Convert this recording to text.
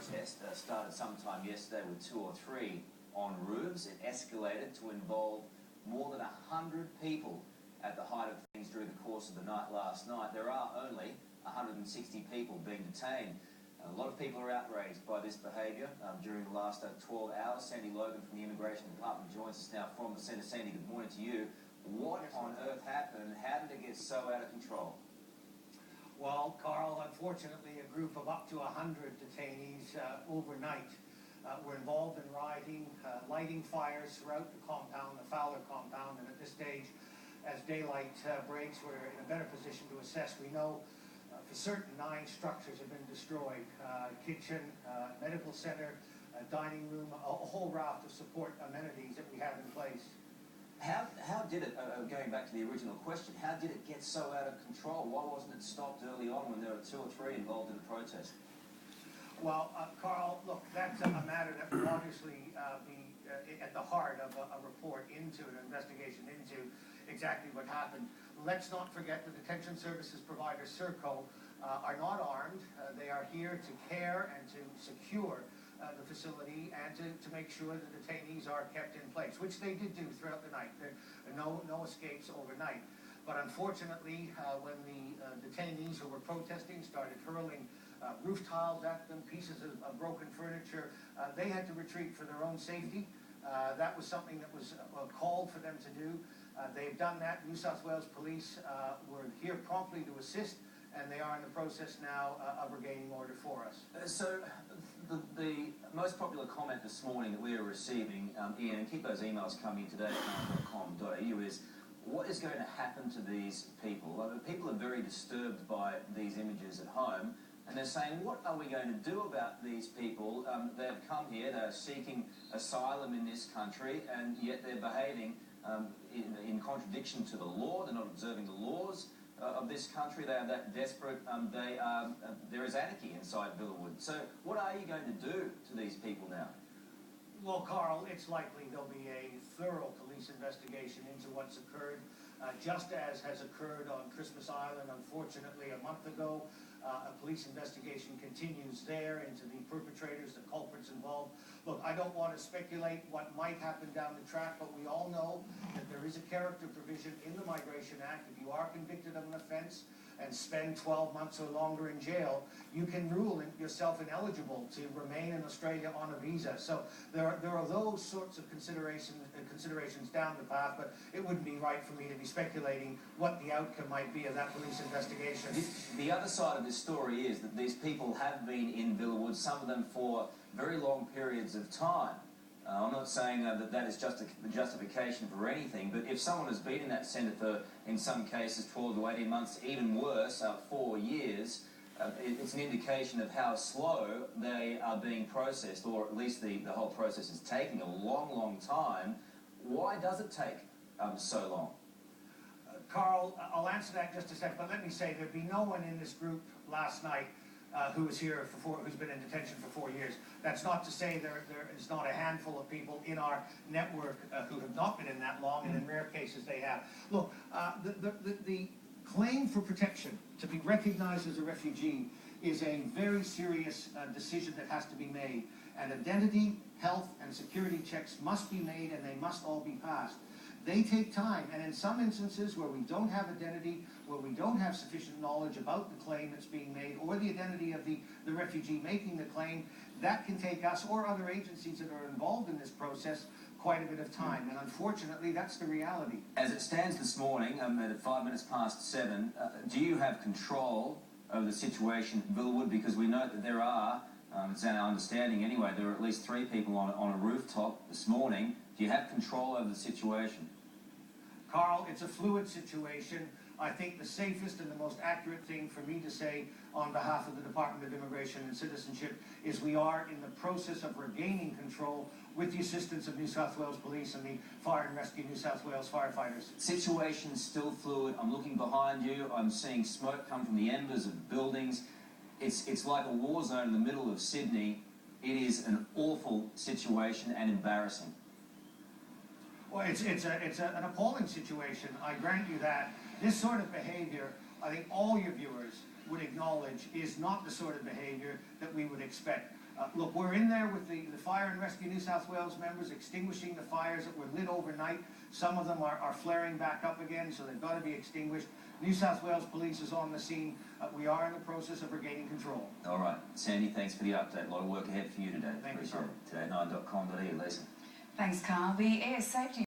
protest started sometime yesterday with 2 or 3 on roofs. It escalated to involve more than 100 people at the height of things during the course of the night last night. There are only 160 people being detained. A lot of people are outraged by this behaviour during the last 12 hours. Sandy Logan from the Immigration Department joins us now from the centre. Sandy, good morning to you. What on earth happened? How did it get so out of control? Well, Carl, unfortunately, a group of up to 100 detainees overnight were involved in rioting, lighting fires throughout the compound, the Fowler compound, and at this stage, as daylight breaks, we're in a better position to assess. We know for certain 9 structures have been destroyed: kitchen, medical center, dining room, a whole raft of support amenities that we have in place. How did it, going back to the original question, how did it get so out of control? Why wasn't it stopped early on when there were 2 or 3 involved in the protest? Well, Carl, look, that's a matter that will obviously be at the heart of a report into an investigation into exactly what happened. Let's not forget the detention services provider, Serco, are not armed. They are here to care and to secure the facility and to make sure the detainees are kept in place, which they did do throughout the night. There are no escapes overnight. But unfortunately, when the detainees who were protesting started hurling roof tiles at them, pieces of broken furniture, they had to retreat for their own safety. That was something that was called for them to do. They've done that. New South Wales Police were here promptly to assist, and they are in the process now of regaining order for us. So the most popular comment this morning that we are receiving, Ian, and keep those emails coming today at com.au, is what is going to happen to these people? People are very disturbed by these images at home, and they're saying, what are we going to do about these people? They have come here, they're seeking asylum in this country, and yet they're behaving in contradiction to the law. They're not observing the laws of this country. They are that desperate. There is anarchy inside Villawood. So what are you going to do to these people now? Well, Carl, it's likely there'll be a thorough police investigation into what's occurred, just as has occurred on Christmas Island, unfortunately, a month ago. A police investigation continues there into the perpetrators, the culprits involved. Look, I don't want to speculate what might happen down the track, but we all know that there is a character provision in the Migration Act. If you are convicted of an offense and spend 12 months or longer in jail, you can rule yourself ineligible to remain in Australia on a visa. So there are those sorts of considerations down the path, but it wouldn't be right for me to be speculating what the outcome might be of that police investigation. The other side of this story is that these people have been in Villawood, some of them for very long periods of time. I'm not saying that is just a justification for anything, but if someone has been in that centre for, in some cases, 12 to 18 months, even worse, 4 years, it's an indication of how slow they are being processed, or at least the whole process is taking a long, long time. Why does it take so long? Carl, I'll answer that in just a second, but let me say there'd be no one in this group last night who was here who's been in detention for 4 years. That's not to say there is not a handful of people in our network who have not been in that long, and in rare cases they have. Look, the claim for protection, to be recognized as a refugee, is a very serious decision that has to be made. And identity, health, and security checks must be made, and they must all be passed. They take time, and in some instances where we don't have identity, where we don't have sufficient knowledge about the claim that's being made, or the identity of the refugee making the claim, that can take us or other agencies that are involved in this process quite a bit of time, and unfortunately that's the reality. As it stands this morning, at 5 minutes past 7, do you have control over the situation at Villawood? Because we know that there are, it's our understanding anyway, there are at least 3 people on a rooftop this morning. Do you have control over the situation? Carl, it's a fluid situation. I think the safest and the most accurate thing for me to say on behalf of the Department of Immigration and Citizenship is we are in the process of regaining control with the assistance of New South Wales Police and the Fire and Rescue New South Wales firefighters. Situation's still fluid. I'm looking behind you. I'm seeing smoke come from the embers of buildings. It's like a war zone in the middle of Sydney. It is an awful situation and embarrassing. Well, it's an appalling situation, I grant you that. This sort of behavior, I think all your viewers would acknowledge, is not the sort of behavior that we would expect. Look, we're in there with the Fire and Rescue New South Wales members extinguishing the fires that were lit overnight. Some of them are flaring back up again, so they've got to be extinguished. New South Wales Police is on the scene. We are in the process of regaining control. All right. Sandy, thanks for the update. A lot of work ahead for you today. Thank you, Appreciate Carl. it. Today at 9.com.au. Lisa. Thanks, Carl. The air safety